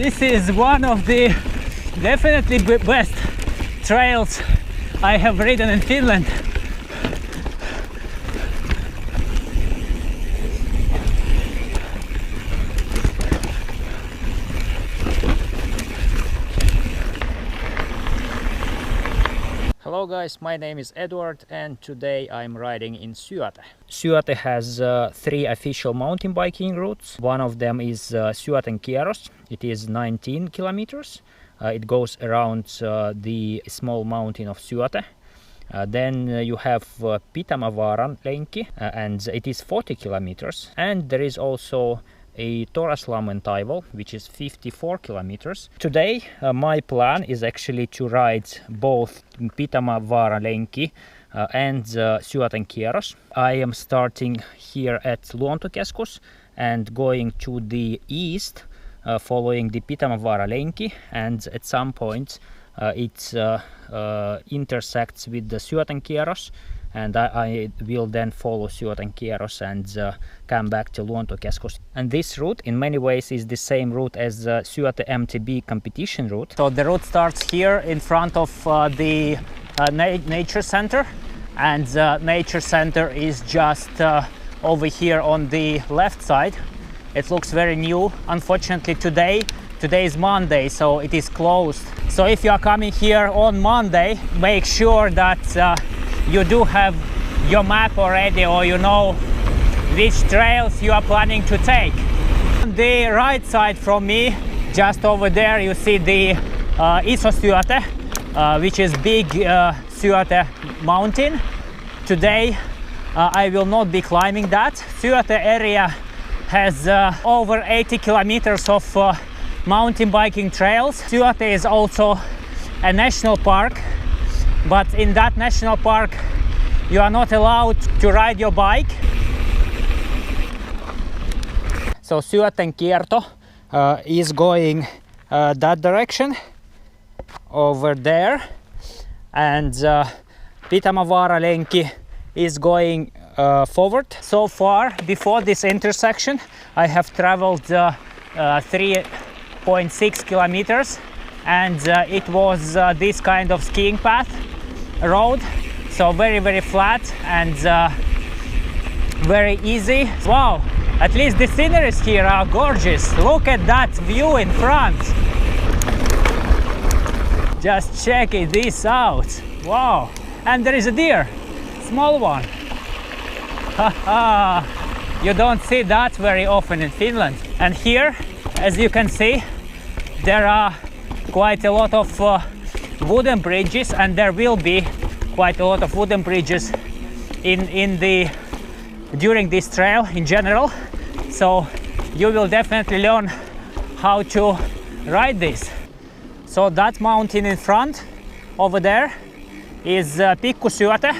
This is one of the definitely best trails I have ridden in Finland. Hello guys, my name is Edward and today I'm riding in Syöte. Syöte has 3 official mountain biking routes. One of them is Syöten kierros. It is 19 kilometers. It goes around the small mountain of Syöte. Then you have Pitämävaaran lenkki and it is 40 kilometers. And there is also a Toraslammen taival, which is 54 kilometers. Today my plan is actually to ride both Pitämävaaran lenkki and Syöten kierros. I am starting here at Luontokeskus and going to the east, following the Pitämävaaran lenkki, and at some point it intersects with the Syöten kierros, and I will then follow Syöten kierros and come back to Luontokeskus. And this route in many ways is the same route as the Syöte MTB competition route. So the route starts here in front of the nature center, and the nature center is just over here on the left side. It looks very new. Unfortunately today is Monday, so it is closed. So if you are coming here on Monday, make sure that you do have your map already, or you know which trails you are planning to take. On the right side from me, just over there, you see the Iso Syöte, which is big Syöte mountain. Today I will not be climbing that. Syöte area has over 80 kilometers of mountain biking trails. Syöte is also a national park, but in that national park you are not allowed to ride your bike. So Syöten kierto is going that direction over there, and Pitämävaaran lenkki is going forward. So far, before this intersection, I have traveled 3.6 kilometers, and it was this kind of skiing path road, so very flat and very easy. Wow, at least the sceneries here are gorgeous. Look at that view in front. Just check this out. Wow, and there is a deer, small one. You don't see that very often in Finland. And here, as you can see, there are quite a lot of wooden bridges, and there will be quite a lot of wooden bridges during this trail in general. So you will definitely learn how to ride this. So that mountain in front over there is Pikkusyöte,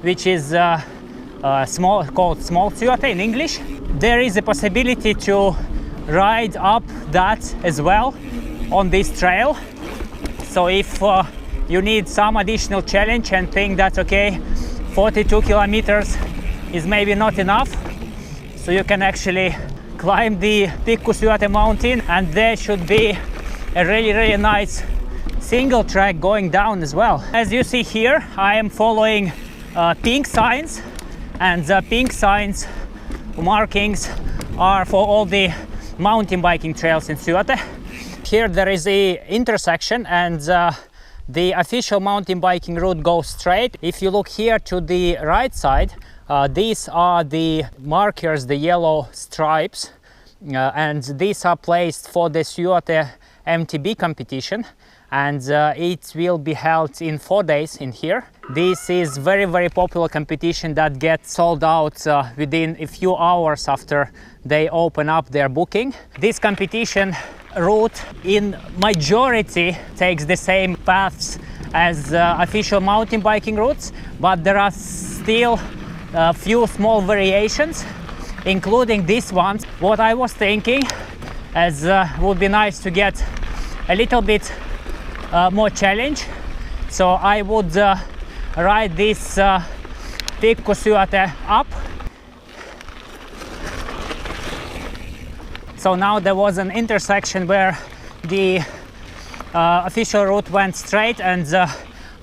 which is called Small Syöte in English. There is a possibility to ride up that as well on this trail. So if you need some additional challenge and think that okay, 42 kilometers is maybe not enough, so you can actually climb the Pikkusyöte mountain, and there should be a really nice single track going down as well. As you see here, I am following pink signs, and the pink signs markings are for all the mountain biking trails in Syöte. Here there is a intersection, and the official mountain biking route goes straight. If you look here to the right side, these are the markers, the yellow stripes, and these are placed for the Syöte MTB competition, and it will be held in 4 days in here. This is very popular competition that gets sold out within a few hours after they open up their booking. This competition route in majority takes the same paths as official mountain biking routes, but there are still a few small variations, including this one. What I was thinking, as would be nice to get a little bit more challenge, so I would ride this Pikkusyöte up. So now there was an intersection where the official route went straight, and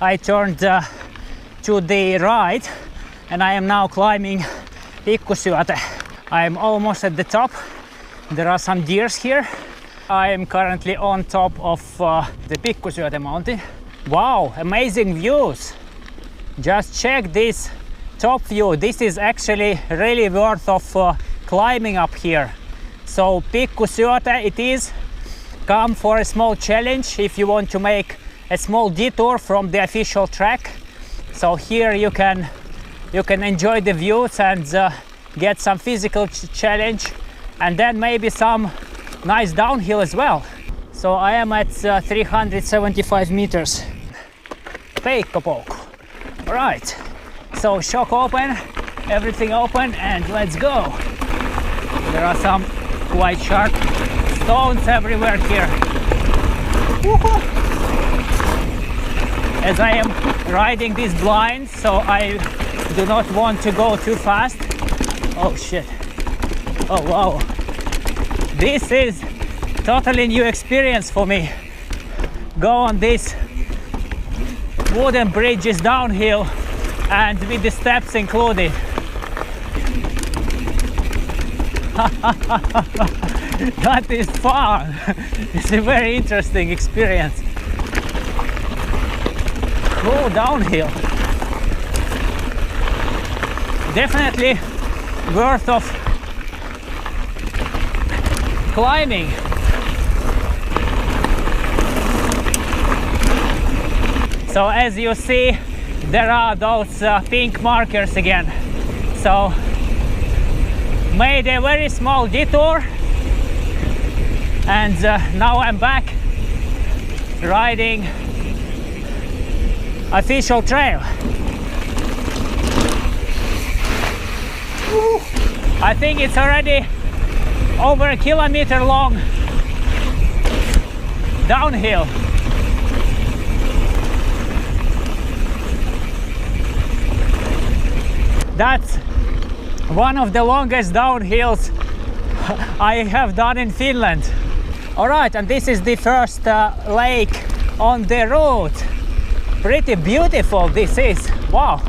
I turned to the right, and I am now climbing Syöte. I am almost at the top. There are some deers here. I am currently on top of the Syöte mountain. Wow, amazing views! Just check this top view. This is actually really worth of climbing up here. So Syöte it is. Come for a small challenge if you want to make a small detour from the official track. So here you can enjoy the views and get some physical challenge, and then maybe some nice downhill as well. So I am at 375 meters. Peikkopoukku. All right. So shock open, everything open, and let's go. There are some quite sharp stones everywhere here. Woohoo! As I am riding these blinds, so I do not want to go too fast. Oh shit. Oh wow. This is totally new experience for me. Go on these wooden bridges downhill and with the steps included. That is fun. It's a very interesting experience. Cool downhill. Definitely worth of climbing. So as you see, there are those pink markers again. So made a very small detour, and now I'm back riding official trail. I think it's already over a kilometer long downhill. That's one of the longest downhills I have done in Finland. All right, and this is the first lake on the route. Pretty beautiful this is, wow.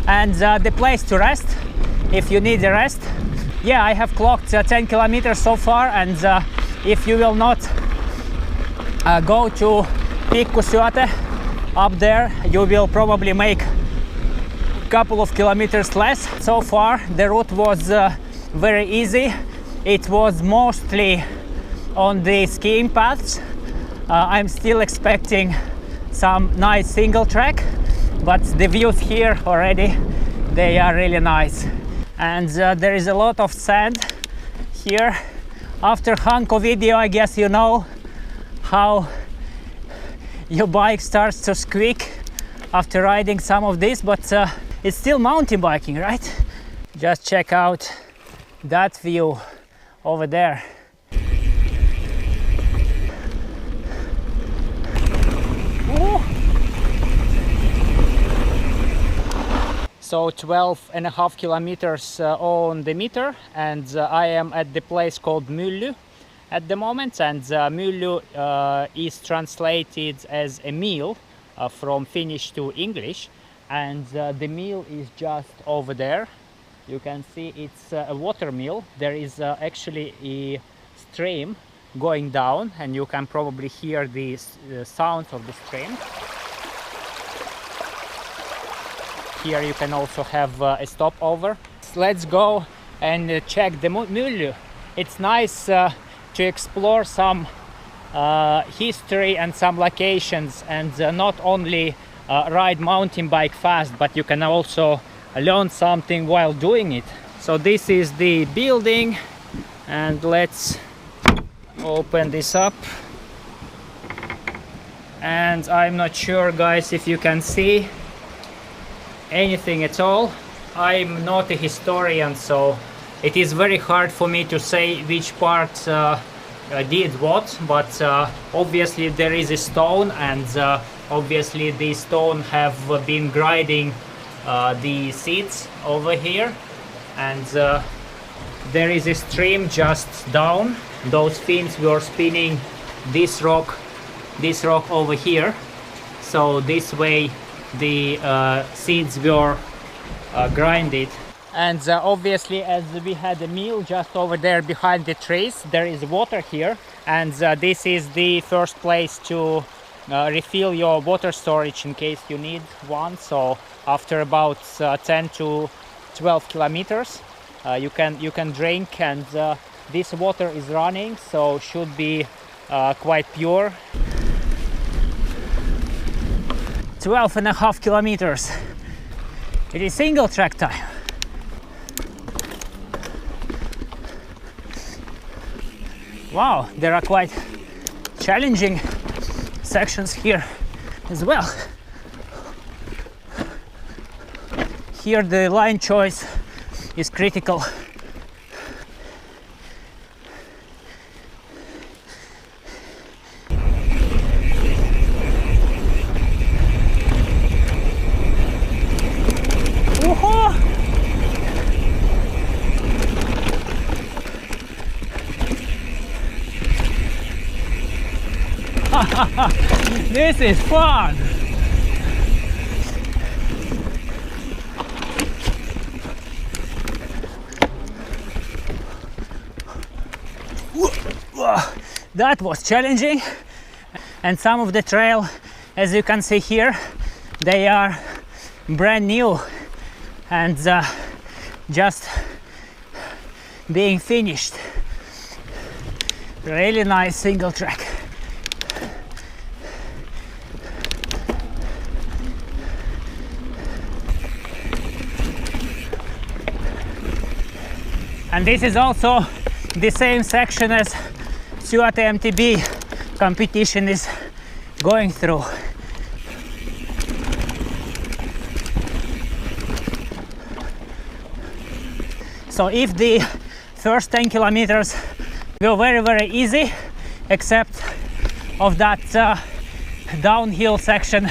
And the place to rest, if you need a rest. Yeah, I have clocked 10 kilometers so far, and if you will not go to Syöte up there, you will probably make couple of kilometers less. So far the route was very easy. It was mostly on the skiing paths. I'm still expecting some nice single track, but the views here already, they are really nice. And there is a lot of sand here. After Hanko video, I guess you know how your bike starts to squeak after riding some of this, but it's still mountain biking, right? Just check out that view over there. Ooh. So 12.5 kilometers on the meter, and I am at the place called Mylly at the moment, and Mylly is translated as a meal from Finnish to English. And the mill is just over there. You can see it's a water mill. There is actually a stream going down, and you can probably hear the sound of the stream. Here you can also have a stopover. Let's go and check the Mylly. It's nice to explore some history and some locations, and not only ride mountain bike fast, but you can also learn something while doing it. So this is the building, and let's open this up. And I'm not sure, guys, if you can see anything at all. I'm not a historian, so it is very hard for me to say which part did what, but obviously there is a stone, and obviously the stone have been grinding the seats over here, and there is a stream just down. Those fins were spinning this rock over here. So this way the seeds were grinded. And obviously, as we had a meal just over there behind the trees, there is water here, and this is the first place to refill your water storage in case you need one. So after about 10 to 12 kilometers you can drink, and this water is running, so should be quite pure. 12.5 kilometers. It is single track time. Wow, there are quite challenging sections here as well. Here the line choice is critical. This is fun! That was challenging, and some of the trail, as you can see here, they are brand new and just being finished. Really nice single track. And this is also the same section as Syöte MTB competition is going through. So if the first 10 kilometers were very easy, except of that downhill section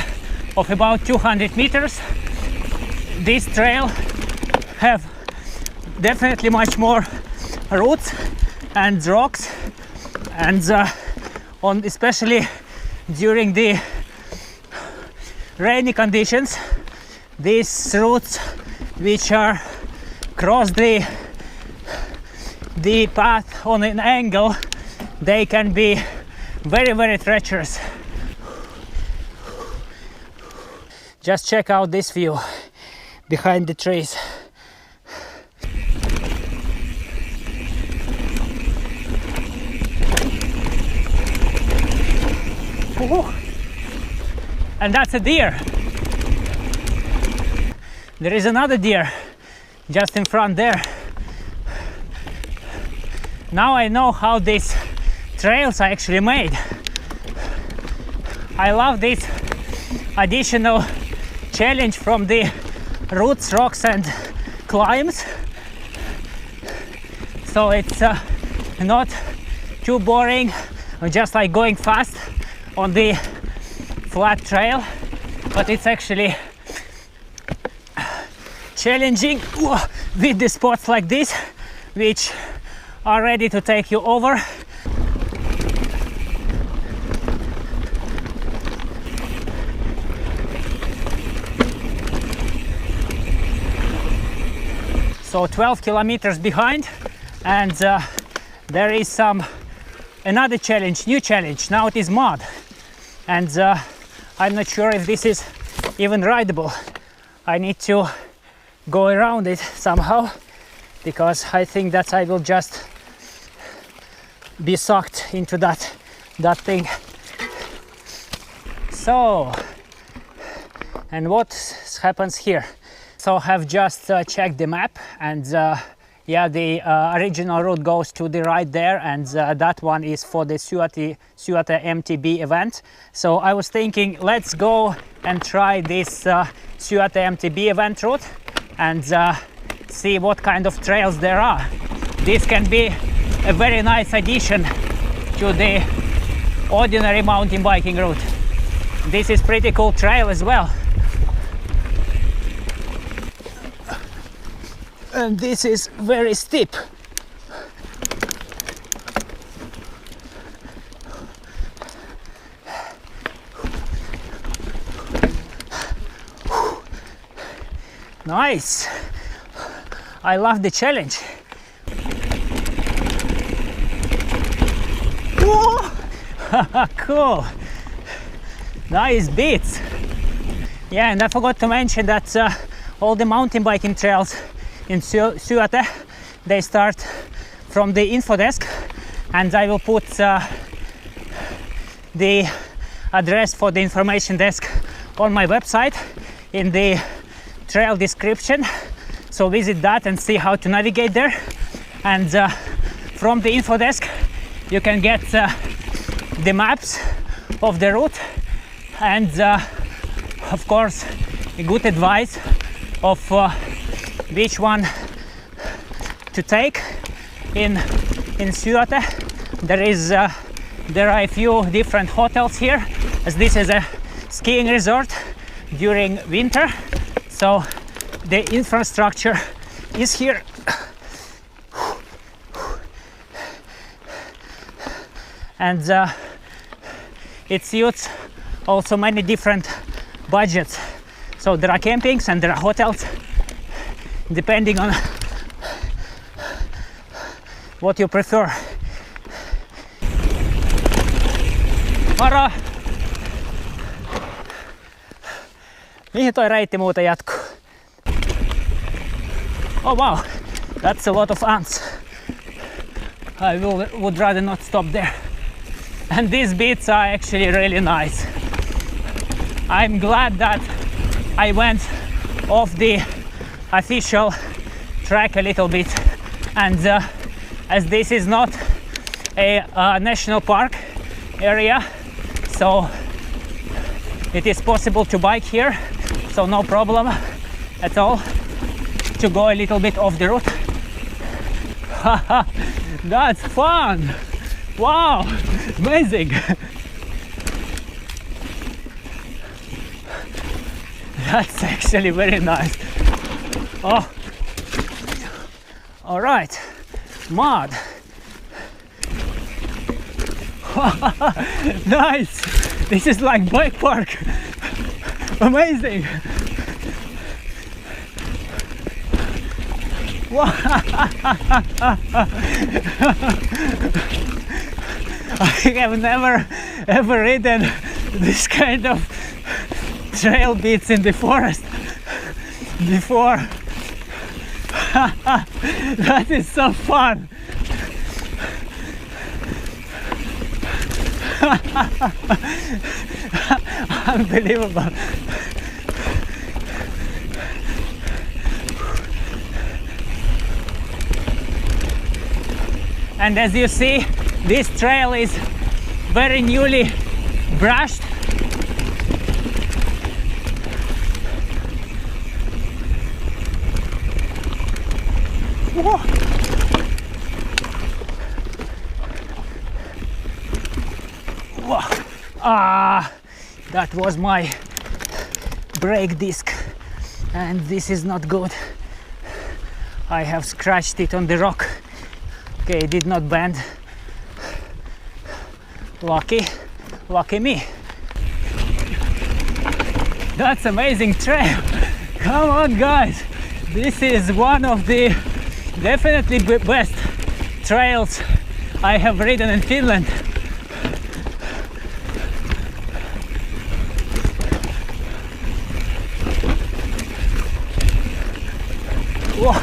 of about 200 meters, this trail have definitely much more roots and rocks, and especially during the rainy conditions, these roots which are cross the path on an angle, they can be very treacherous. Just check out this view behind the trees. And that's a deer. There is another deer just in front there. Now I know how these trails are actually made. I love this additional challenge from the roots, rocks and climbs. So it's not too boring, just like going fast on the flat trail, but it's actually challenging with the spots like this, which are ready to take you over. So 12 kilometers behind, and there is another challenge, new challenge. Now it is mud, and I'm not sure if this is even rideable. I need to go around it somehow, because I think that I will just be sucked into that thing. So, and what happens here? So I have just checked the map, and yeah, the original route goes to the right there, and that one is for the Syöte MTB event. So I was thinking, let's go and try this Syöte MTB event route and see what kind of trails there are. This can be a very nice addition to the ordinary mountain biking route. This is pretty cool trail as well. And this is very steep. Nice. I love the challenge. Whoa! Cool. Nice beats. Yeah, and I forgot to mention that all the mountain biking trails in Syöte, they start from the info desk, and I will put the address for the information desk on my website in the trail description. So visit that and see how to navigate there. And from the info desk you can get the maps of the route and of course a good advice of which one to take in Syöte. There are a few different hotels here, as this is a skiing resort during winter, so the infrastructure is here. And it suits also many different budgets. So there are campings and there are hotels, depending on what you prefer. Moro! Mihin toi reitti muuten jatkuu? Oh wow, that's a lot of ants. I would rather not stop there. And these beats are actually really nice. I'm glad that I went off the official track a little bit, and as this is not a national park area, so it is possible to bike here, so no problem at all to go a little bit off the route. That's fun! Wow, amazing! That's actually very nice. Oh, all right, mud. Nice! This is like bike park. Amazing! Wow. I have never ever ridden this kind of trail beats in the forest before. That is so fun. Unbelievable. And as you see, this trail is very newly brushed. Whoa. Whoa. Ah, that was my brake disc, and this is not good. I have scratched it on the rock. Okay, it did not bend. Lucky me. That's amazing trail. Come on guys, this is one of the definitely best trails I have ridden in Finland. Whoa.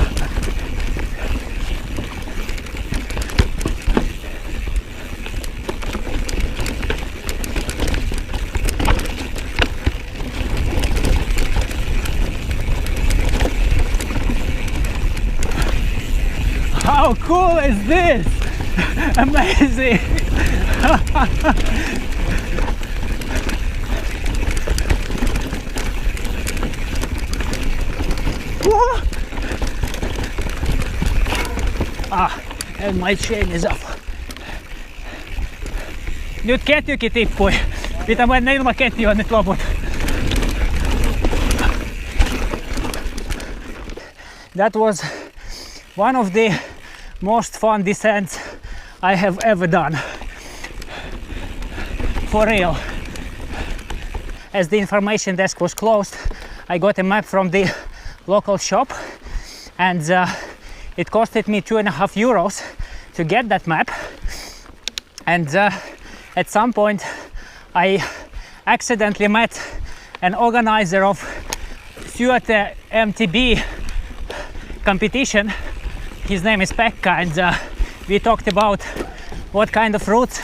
How cool is this? Amazing! Ah, and my chain is up. Nyt ketjukin tippui. Pitää mennä ilman ketjua nyt loput. That was one of the most fun descents I have ever done. For real. As the information desk was closed, I got a map from the local shop, and it costed me €2.50 to get that map. And at some point I accidentally met an organizer of Syöte MTB competition. His name is Pekka, and we talked about what kind of routes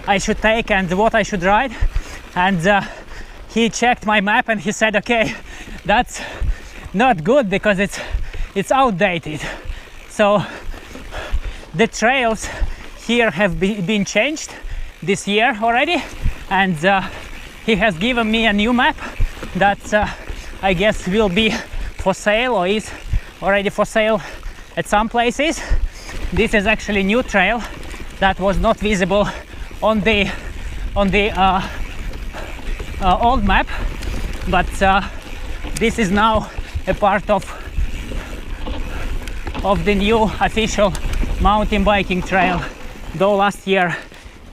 I should take and what I should ride. And he checked my map and he said, okay, that's not good because it's outdated. So the trails here have been changed this year already, and he has given me a new map that I guess will be for sale or is already for sale at some places. This is actually a new trail that was not visible on the old map, but this is now a part of the new official mountain biking trail, though last year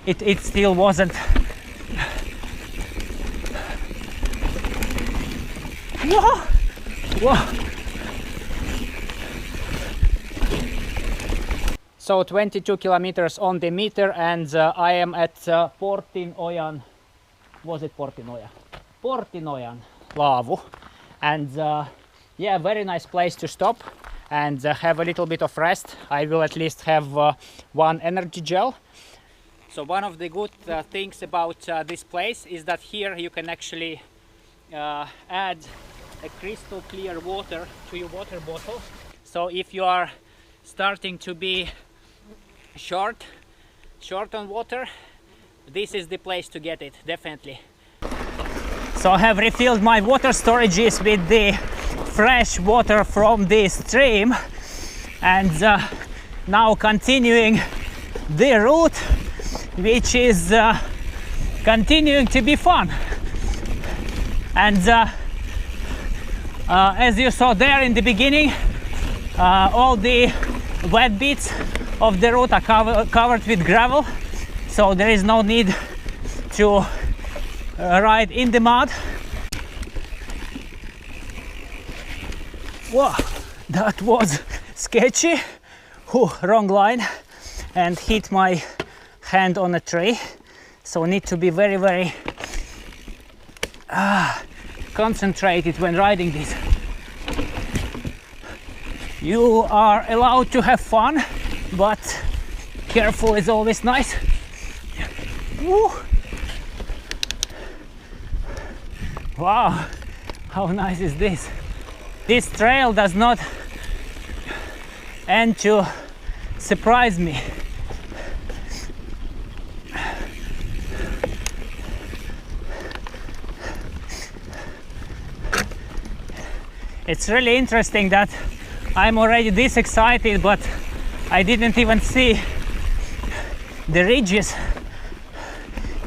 it still wasn't. Whoa! Whoa! So 22 kilometers on the meter, and I am at Portinojan. Was it Portinoja? Portinojan Laavu, and yeah, very nice place to stop and have a little bit of rest. I will at least have one energy gel. So one of the good things about this place is that here you can actually add a crystal clear water to your water bottle. So if you are starting to be short on water, this is the place to get it, definitely. So I have refilled my water storages with the fresh water from the stream, and now continuing the route, which is continuing to be fun. And as you saw there in the beginning, all the wet bits of the route are covered with gravel, so there is no need to ride in the mud. Whoa, that was sketchy. Wrong line, and hit my hand on a tree, so need to be very concentrated when riding this. You are allowed to have fun, but careful is always nice. Woo. Wow, how nice is this? This trail does not end to surprise me. It's really interesting that I'm already this excited, but I didn't even see the ridges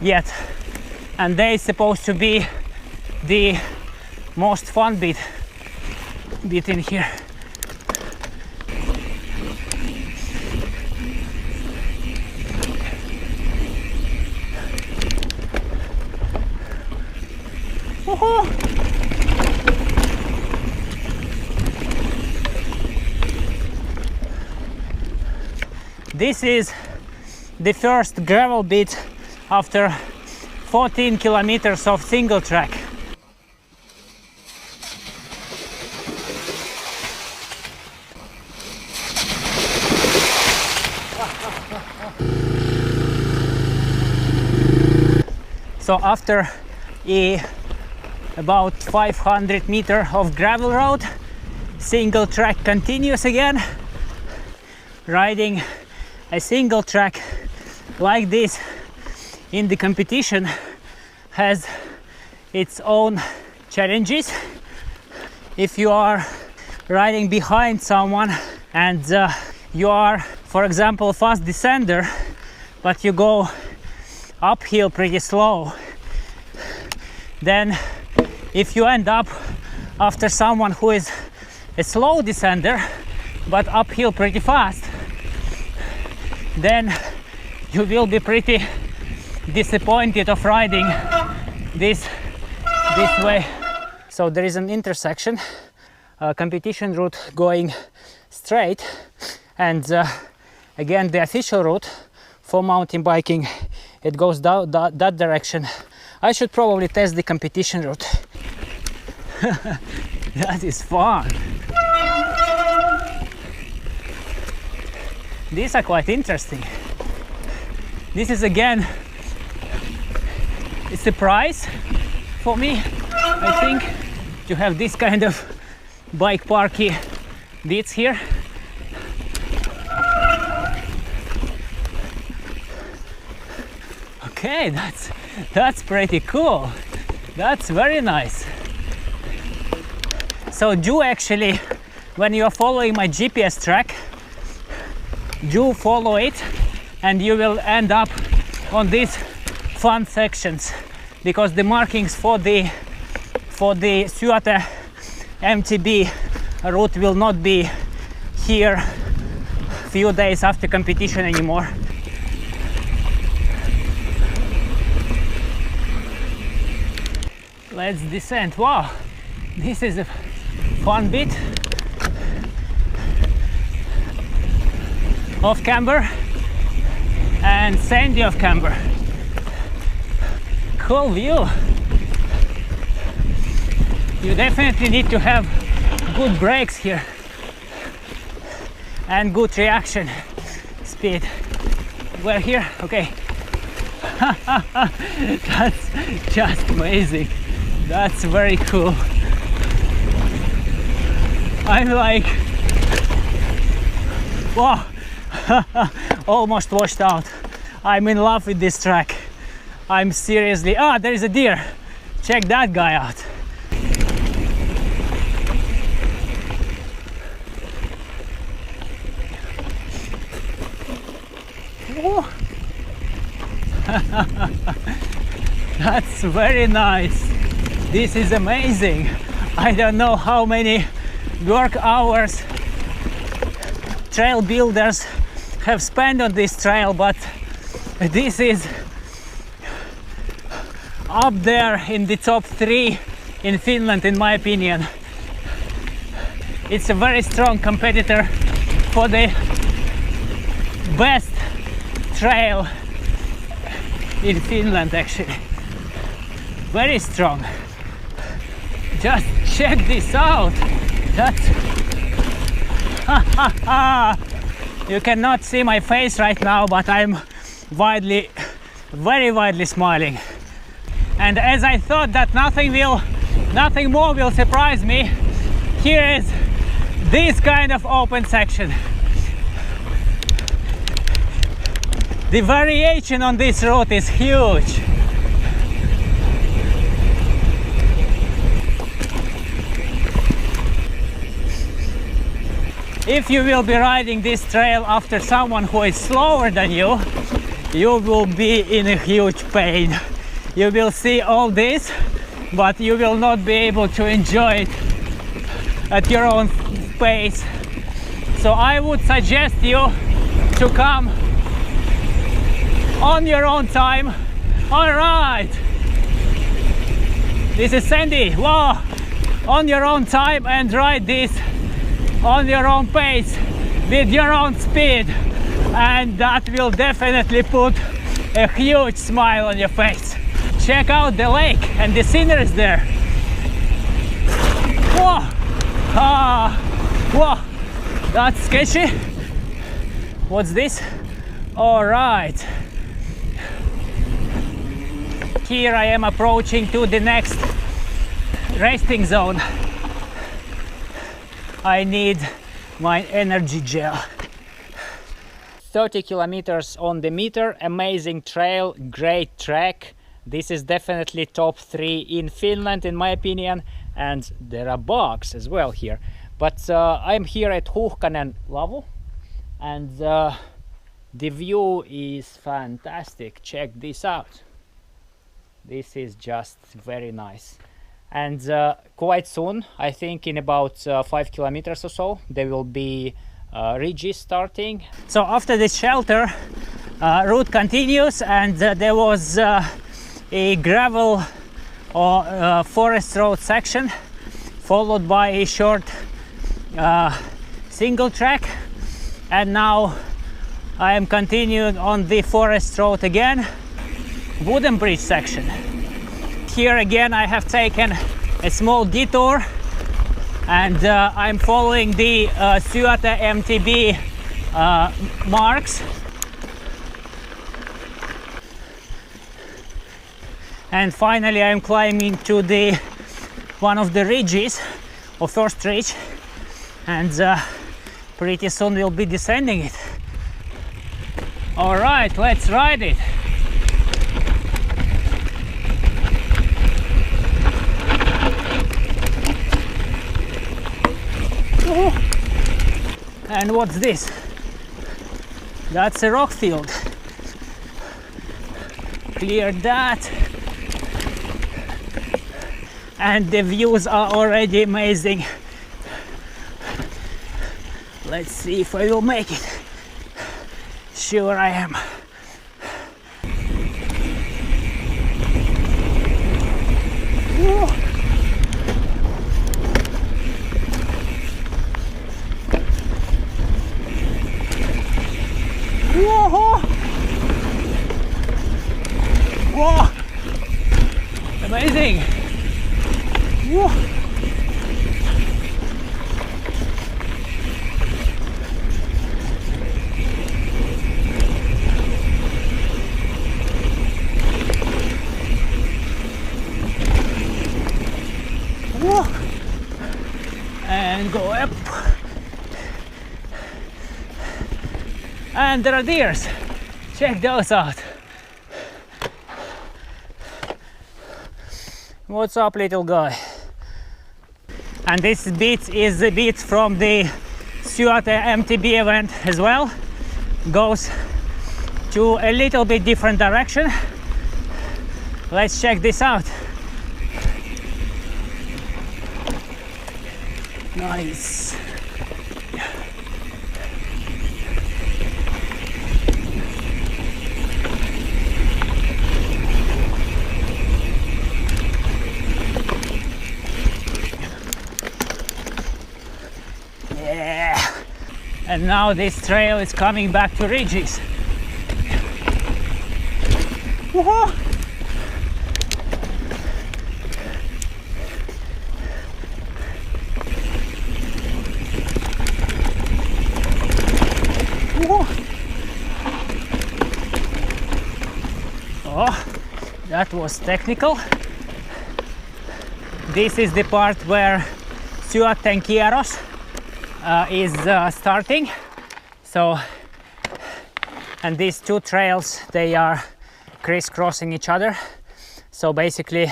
yet, and they're supposed to be the most fun bit in here. Woohoo! This is the first gravel bit after 14 kilometers of single track. So after about 500 meters of gravel road, single track continues again. Riding a single track like this in the competition has its own challenges. If you are riding behind someone and you are, for example, fast descender, but you go uphill pretty slow, then if you end up after someone who is a slow descender but uphill pretty fast, then you will be pretty disappointed of riding this way. So there is an intersection competition route going straight, and again the official route for mountain biking, it goes down that direction. I should probably test the competition route. That is fun. These are quite interesting. This is again a surprise for me, I think, to have this kind of bike parky bits here. Okay, that's pretty cool. That's very nice. So do actually, when you are following my GPS track, do follow it, and you will end up on these fun sections, because the markings for the Syöte MTB route will not be here few days after competition anymore. Let's descend. Wow, this is a fun bit of camber and sandy of camber. Cool view. You definitely need to have good brakes here and good reaction speed. We're here, okay. That's just amazing. That's very cool. I'm like, wow. Almost washed out. I'm in love with this track. I'm seriously, there is a deer. Check that guy out. That's very nice. This is amazing. I don't know how many work hours trail builders have spent on this trail, but this is up there in the top 3 in Finland, in my opinion. It's a very strong competitor for the best trail in Finland, actually. Very strong. Just check this out. That's you cannot see my face right now, but I'm very widely smiling. And as I thought that nothing more will surprise me, here is this kind of open section. The variation on this route is huge. If you will be riding this trail after someone who is slower than you, you will be in a huge pain. You will see all this, but you will not be able to enjoy it at your own pace. So I would suggest you to come on your own time. All right, this is Sandy. Wow, on your own time and ride this on your own pace with your own speed, and that will definitely put a huge smile on your face. Check out the lake and the scenery there. Whoa! Whoa! That's sketchy. What's this? All right. Here I am approaching to the next resting zone. I need my energy gel. 30 kilometers on the meter, amazing trail, great track. This is definitely top 3 in Finland, in my opinion, and there are bugs as well here. But I'm here at Huuhkanen Lavu, and the view is fantastic. Check this out. This is just very nice. And quite soon, I think in about 5 kilometers or so, there will be ridges starting. So after this shelter, route continues, and there was a gravel or forest road section, followed by a short single track, and now I am continuing on the forest road again, wooden bridge section. Here again I have taken a small detour, and I'm following the Syöte MTB marks. And finally I'm climbing to the one of the ridges, or first ridge, and pretty soon we'll be descending it. All right, let's ride it. And what's this? That's a rock field. Clear that. And the views are already amazing. Let's see if I will make it. Sure I am. Whoa. Whoa. Whoa. Amazing. Whoa. Whoa. And go up. And there are deers. Check those out. What's up, little guy? And this bit is the bit from the Syöte MTB event as well. Goes to a little bit different direction. Let's check this out. Nice. Yeah. And now this trail is coming back to ridges. Woohoo! Oh, that was technical. This is the part where Syöte is starting. So, and these two trails, they are crisscrossing each other. So basically,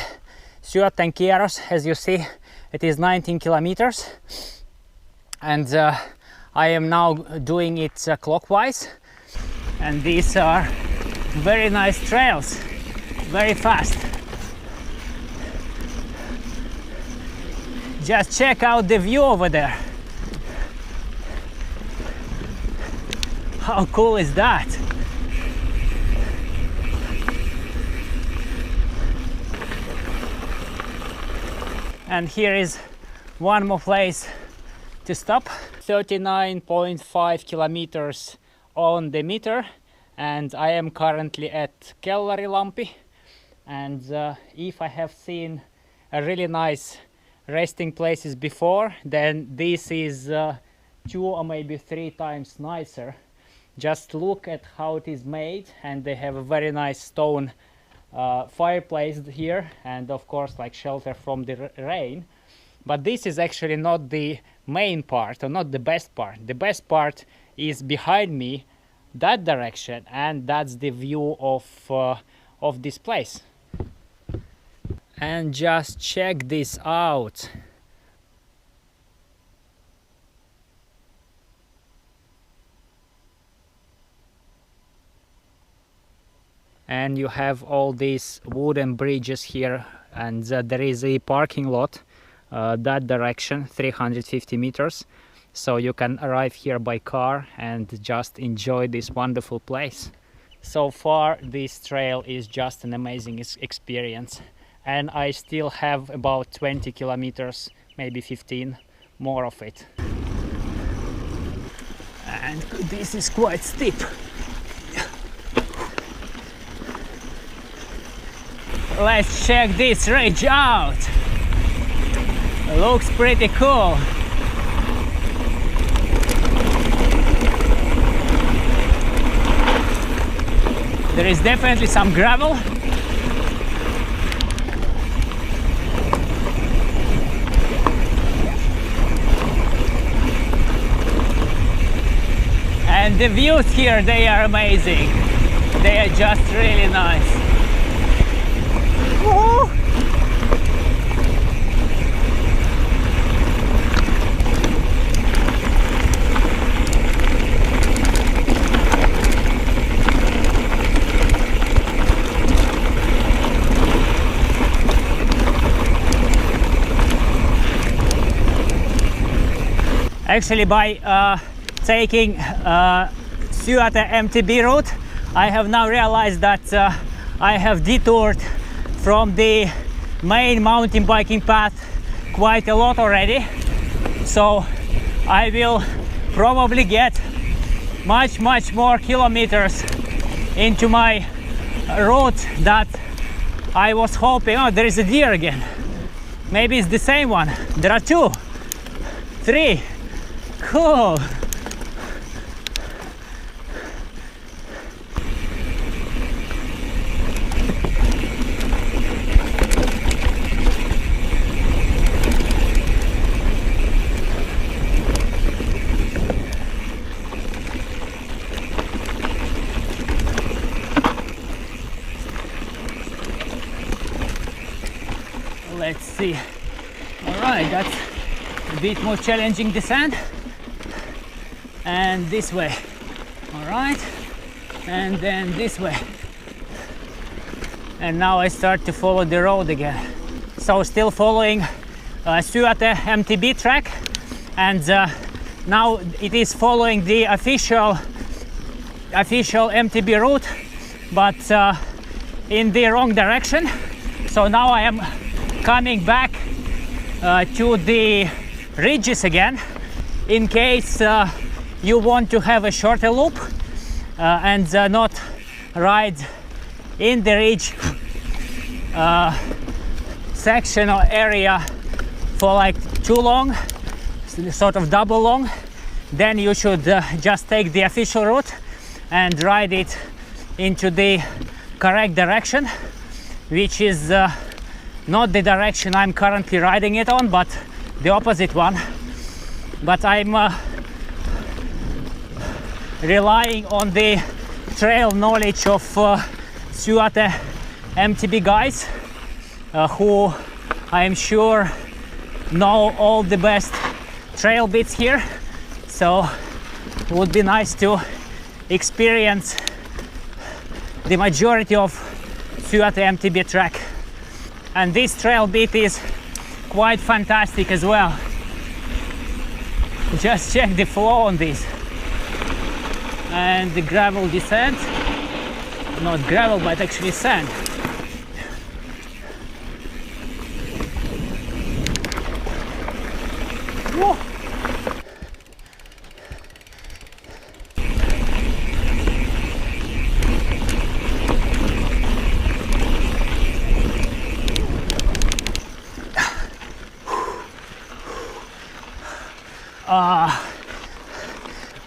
Syöte, as you see, it is 19 kilometers, and I am now doing it clockwise. And these are very nice trails, very fast. Just check out the view over there. How cool is that? And here is one more place to stop. 39.5 kilometers on the meter, and I am currently at Kellarilampi. And if I have seen a really nice resting places before, then this is 2 or maybe 3 times nicer. Just look at how it is made, and they have a very nice stone fireplace here, and of course like shelter from the rain. But this is actually not the main part, or not the best part. The best part is behind me, that direction, and that's the view of this place. And just check this out. And you have all these wooden bridges here, and there is a parking lot that direction, 350 meters, so you can arrive here by car and just enjoy this wonderful place. So far this trail is just an amazing experience, and I still have about 20 kilometers, maybe 15 more of it. and this is quite steep. Let's check this ridge out. Looks pretty cool. There is definitely some gravel. And the views here, they are amazing. They are just really nice. Woo! Actually, by taking Syöte MTB route, I have now realized that I have detoured from the main mountain biking path quite a lot already. So I will probably get much more kilometers into my route that I was hoping. Oh, there is a deer again. Maybe it's the same one. There are 2, 3. Cool. Let's see. All right, that's a bit more challenging descent. And this way. All right. And then this way. And now I start to follow the road again. So still following Syöte MTB track. And now it is following the official MTB route, but in the wrong direction. So now I am coming back to the ridges again, in case you want to have a shorter loop and not ride in the ridge section or area for like too long, sort of double long. Then you should just take the official route and ride it into the correct direction, which is not the direction I'm currently riding it on, but the opposite one. But I'm relying on the trail knowledge of Syöte MTB guys, who I am sure know all the best trail bits here. So it would be nice to experience the majority of Syöte MTB track. And this trail bit is quite fantastic as well. Just check the flow on this. And the gravel descent. Not gravel, but actually sand. Whoa.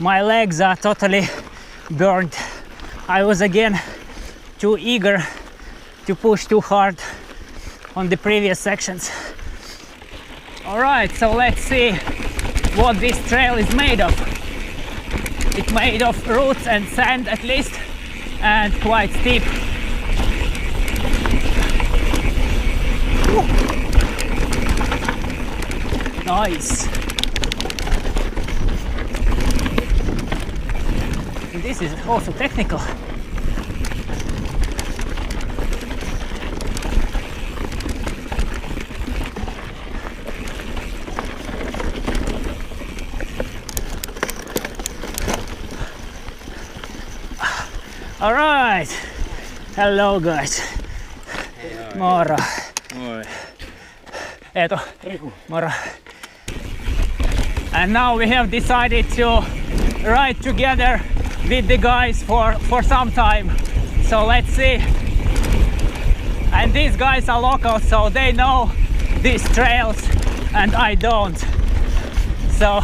My legs are totally burned. I was again too eager to push too hard on the previous sections. Alright, so let's see what this trail is made of. It's made of roots and sand at least, and quite steep. Woo. Nice. And this is also technical. All right. Hello guys. Moro. Moi. Eetu. Moro. And now we have decided to ride together with the guys for some time. So let's see. And these guys are locals, so they know these trails and I don't. So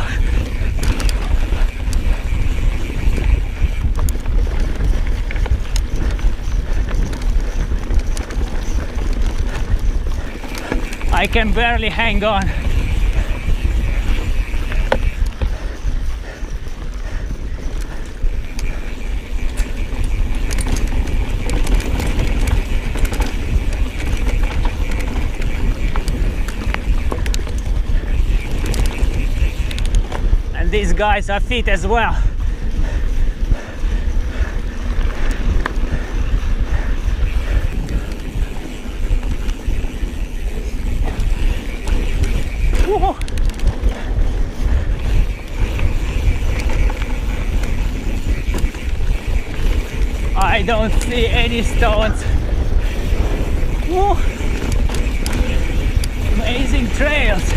I can barely hang on. And these guys are fit as well. Whoa. I don't see any stones. Whoa. Amazing trails.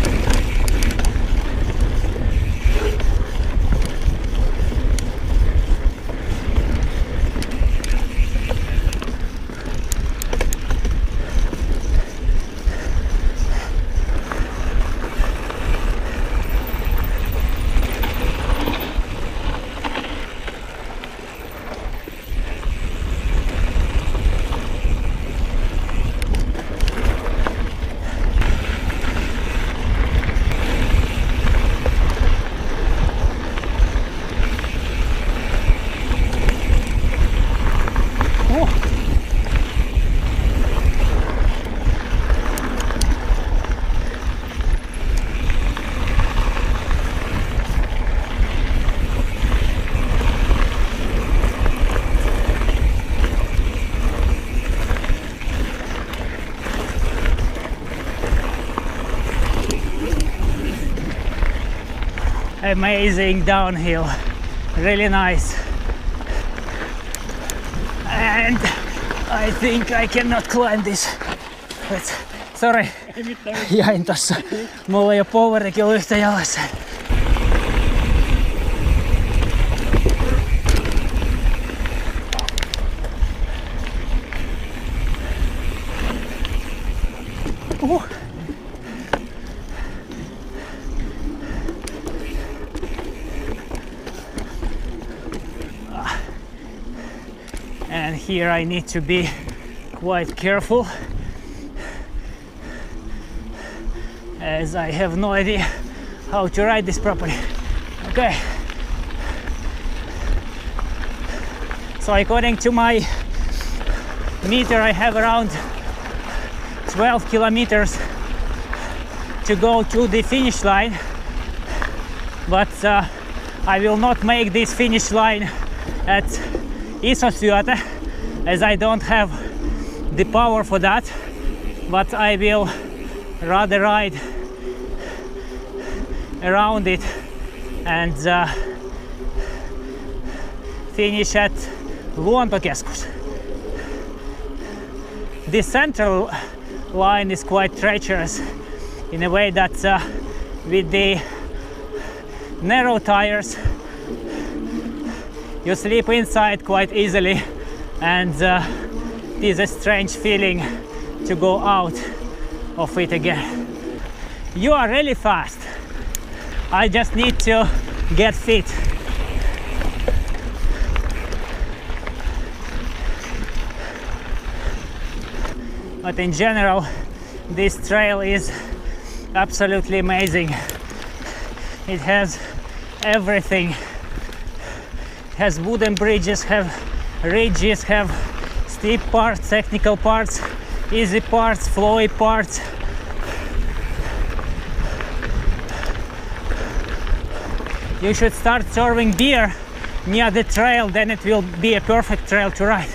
Amazing downhill, really nice. And I think I cannot climb this. But sorry, jäin tossa. Mulla ei oo powerikin ollut yhtä jalassa. And here I need to be quite careful, as I have no idea how to ride this properly. Okay. So according to my meter, I have around 12 kilometers to go to the finish line, but I will not make this finish line at Syöte, as I don't have the power for that, but I will rather ride around it and finish at Luontokeskus. This central line is quite treacherous in a way that with the narrow tires you sleep inside quite easily, and it is a strange feeling to go out of it again. You are really fast. I just need to get fit. But in general, this trail is absolutely amazing. It has everything. It has wooden bridges, have ridges, have steep parts, technical parts, easy parts, flowy parts. You should start serving beer near the trail, then it will be a perfect trail to ride.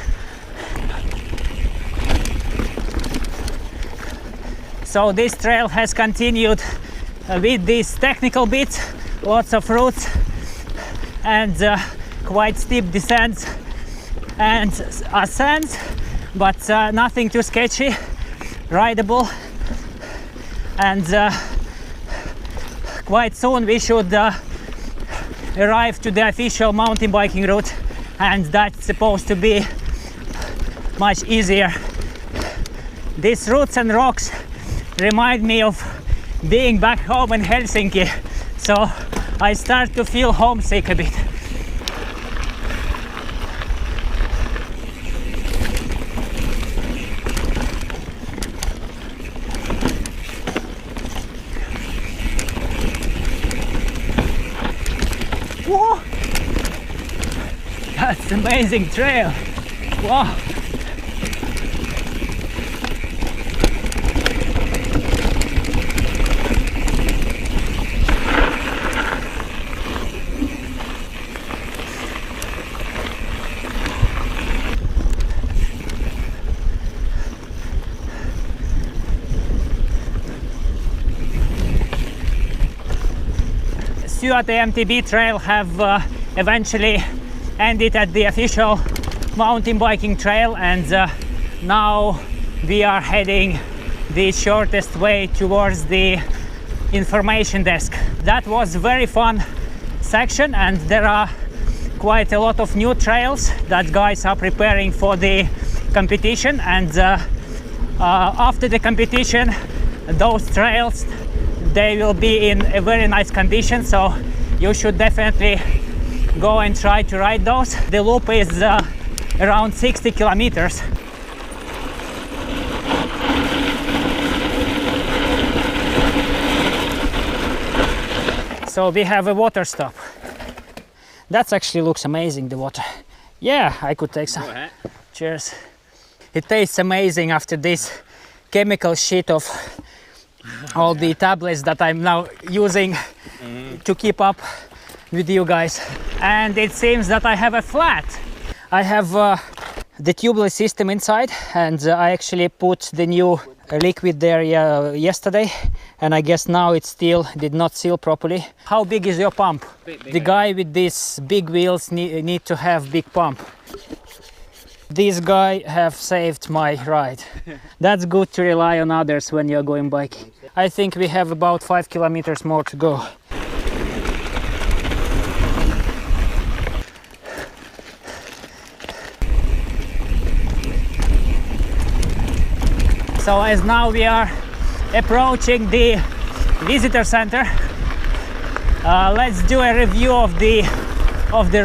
So this trail has continued with these technical bits, lots of routes and quite steep descents and ascents, but nothing too sketchy, rideable, and quite soon we should arrived to the official mountain biking route, and that's supposed to be much easier. These roots and rocks remind me of being back home in Helsinki, so I start to feel homesick a bit. Whoa! That's an amazing trail. Wow! Syöte MTB trail have eventually ended at the official mountain biking trail, and now we are heading the shortest way towards the information desk. That was a very fun section, and there are quite a lot of new trails that guys are preparing for the competition, and after the competition those trails, they will be in a very nice condition, so you should definitely go and try to ride those. The loop is around 60 kilometers. So we have a water stop. That actually looks amazing, the water. Yeah, I could take some. Cheers. It tastes amazing after this chemical shit of all the tablets that I'm now using to keep up with you guys. And it seems that I have a flat. I have the tubeless system inside, and I actually put the new liquid there yesterday, and I guess now it still did not seal properly. How big is your pump? The guy with these big wheels need to have big pump. This guy have saved my ride. That's good to rely on others when you're going biking. I think we have about 5 kilometers more to go. So as now we are approaching the visitor center, let's do a review of the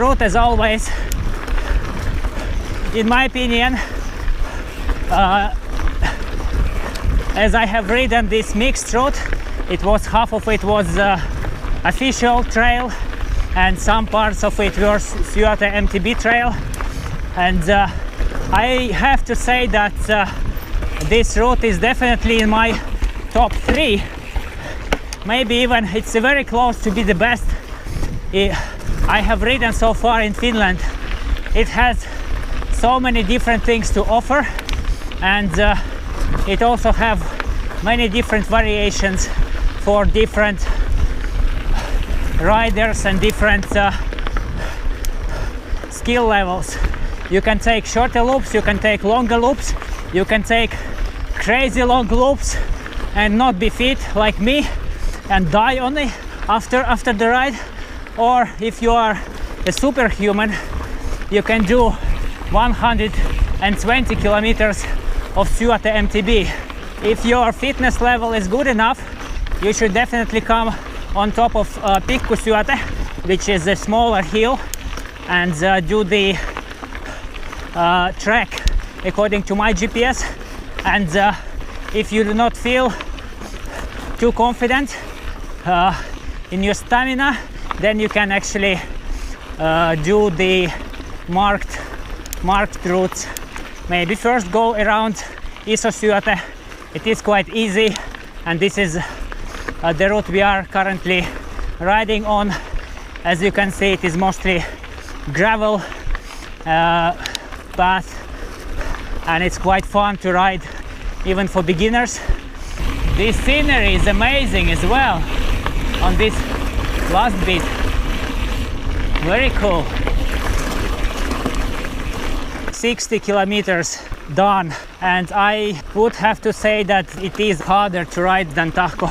route as always. In my opinion, as I have ridden this mixed route, half of it was official trail and some parts of it were Syöte MTB trail, and I have to say that this route is definitely in my top 3. Maybe even it's very close to be the best I have ridden so far in Finland. It has so many different things to offer, and it also have many different variations for different riders and different skill levels. You can take shorter loops, you can take longer loops, you can take crazy long loops and not be fit like me and die only after the ride, or if you are a superhuman, you can do 120 kilometers of Syöte MTB. If your fitness level is good enough, you should definitely come on top of Syöte, which is a smaller hill, and do the trek according to my GPS. And if you do not feel too confident in your stamina, then you can actually do the marked routes. Maybe first go around Syöte. It is quite easy, and this is the route we are currently riding on. As you can see, it is mostly gravel path, and it's quite fun to ride even for beginners. This scenery is amazing as well on this last bit. Very cool. 60 kilometers done, and I would have to say that it is harder to ride than Tahko,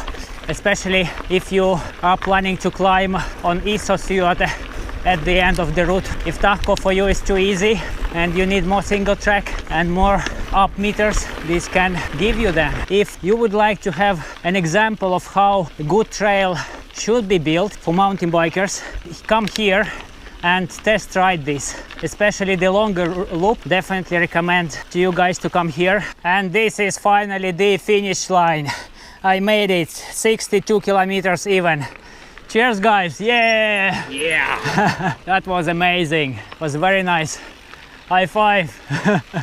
especially if you are planning to climb on Syöte. at the end of the route. If taco for you is too easy and you need more single track and more up meters, this can give you that. If you would like to have an example of how a good trail should be built for mountain bikers, come here and test ride this, especially the longer loop. Definitely recommend to you guys to come here. And this is finally the finish line. I made it 62 kilometers even. Cheers guys, yeah! Yeah! That was amazing, it was very nice. High five!